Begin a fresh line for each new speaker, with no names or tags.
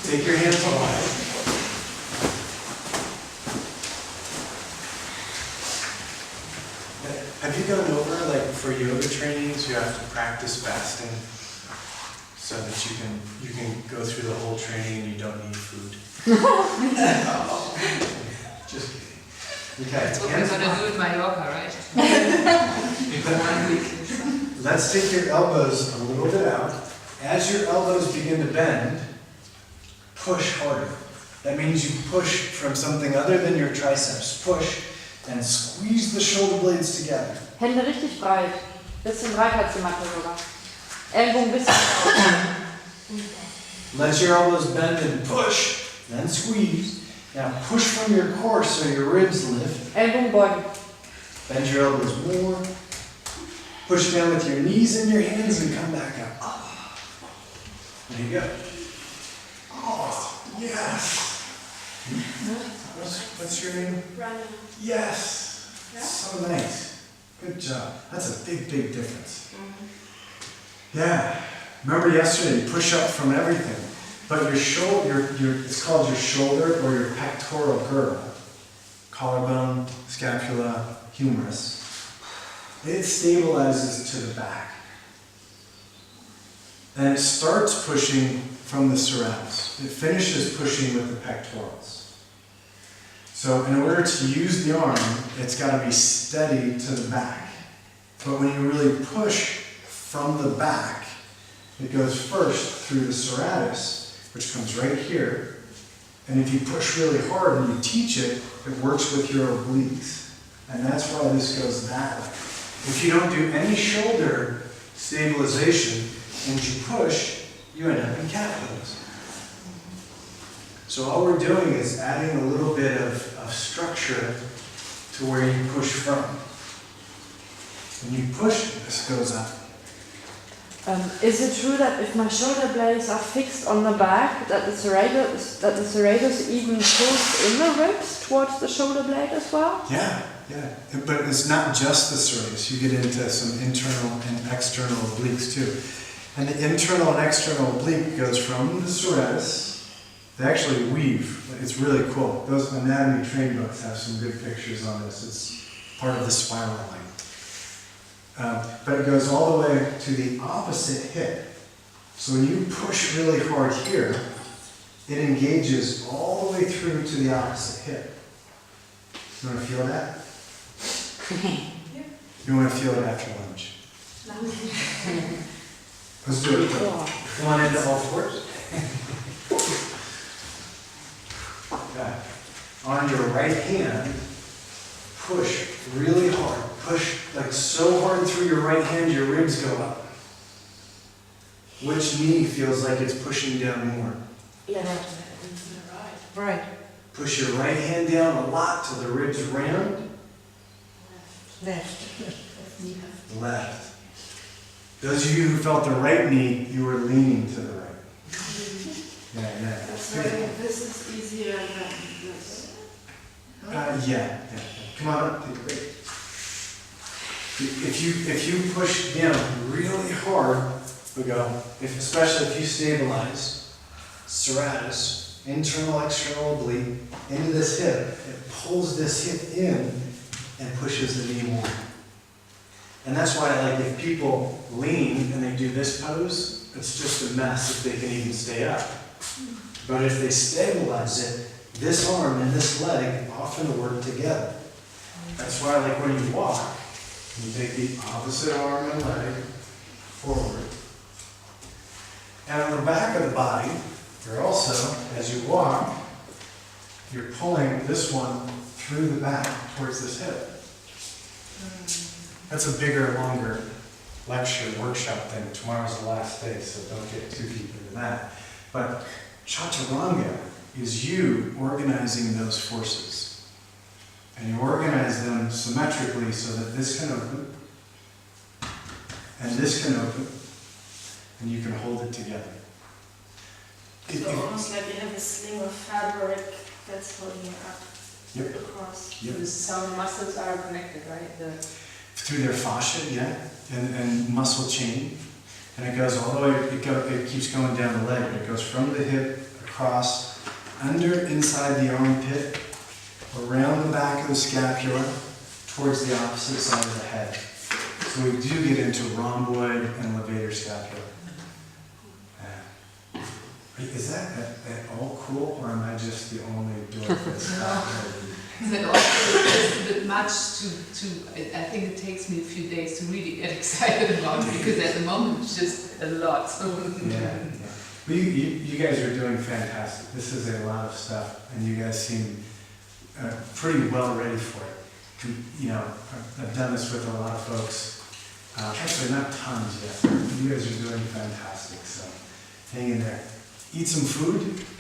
Take your hands wide. Have you gone over, like for yoga trainings, you have to practice fasting so that you can go through the whole training and you don't need food? Just kidding. Okay.
That's what we're going to do in Mallorca, right?
Let's take your elbows a little bit out. As your elbows begin to bend, push harder. That means you push from something other than your triceps. Push and squeeze the shoulder blades together.
Hände richtig breit. Bisschen breiter als die Matte sogar. Ellbogen bisschen breit.
Let your elbows bend and push, then squeeze. Now push from your core so your ribs lift.
Ellbogen beugen.
Bend your elbows more. Push down with your knees and your hands and come back up. There you go. Oh, yes. What's your name?
Rana.
Yes.
Yeah?
So nice. Good job. That's a big, big difference. Yeah. Remember yesterday, you push up from everything. But your shoulder, it's called your shoulder or your pectoral girdle. Collarbone, scapula, humerus. It stabilizes to the back. And it starts pushing from the serratus. It finishes pushing with the pectorals. So in order to use the arm, it's got to be steady to the back. But when you really push from the back, it goes first through the serratus, which comes right here. And if you push really hard and you teach it, it works with your obliques. And that's why this goes that way. If you don't do any shoulder stabilization and you push, you end up in cat pose. So all we're doing is adding a little bit of structure to where you push from. When you push, this goes up.
Is it true that if my shoulder blades are fixed on the back, that the serratus even pulls in the ribs towards the shoulder blade as well?
Yeah. But it's not just the serratus. You get into some internal and external obliques too. And the internal and external oblique goes from the serratus. They actually weave. It's really cool. Those anatomy train books have some good pictures on this. It's part of the spiral line. But it goes all the way to the opposite hip. So when you push really hard here, it engages all the way through to the opposite hip. You want to feel that? You want to feel it after lunch? Let's do it. Come on into all fours. Okay. On your right hand, push really hard. Push like so hard through your right hand, your ribs go up. Which knee feels like it's pushing down more?
Left.
Right.
Push your right hand down a lot till the ribs round.
Left.
Left. Those of you who felt the right knee, you were leaning to the right. Yeah.
So this is easier than this.
Yeah. Come on up, take a break. If you push down really hard, especially if you stabilize, serratus, internal, external oblique, into this hip, it pulls this hip in and pushes the knee more. And that's why, like, if people lean and they do this pose, it's just a mess if they can even stay up. But if they stabilize it, this arm and this leg often work together. That's why, like, when you walk, you take the opposite arm and leg forward. And on the back of the body, you're also, as you walk, you're pulling this one through the back towards this hip. That's a bigger, longer lecture, workshop thing. Tomorrow's the last day, so don't get too deep into that. But Chaturanga is you organizing those forces. And you organize them symmetrically so that this can open, and this can open, and you can hold it together.
So almost like you have a sling of fabric that's holding you up across.
Yep.
Some muscles are connected, right?
Through their fascia, yeah, and muscle chain. And it goes all the way, it keeps going down the leg, but it goes from the hip, cross under, inside the armpit, around the back of the scapula, towards the opposite side of the head. So we do get into rhomboid and levator scapula. Is that at all cool, or am I just the only dork that's
Is that also just a bit much I think it takes me a few days to really get excited about it, because at the moment it's just a lot.
Yeah. Well, you guys are doing fantastic. This is a lot of stuff, and you guys seem pretty well ready for it. You know, I've done this with a lot of folks. Actually, not tons yet. You guys are doing fantastic, so hang in there. Eat some food.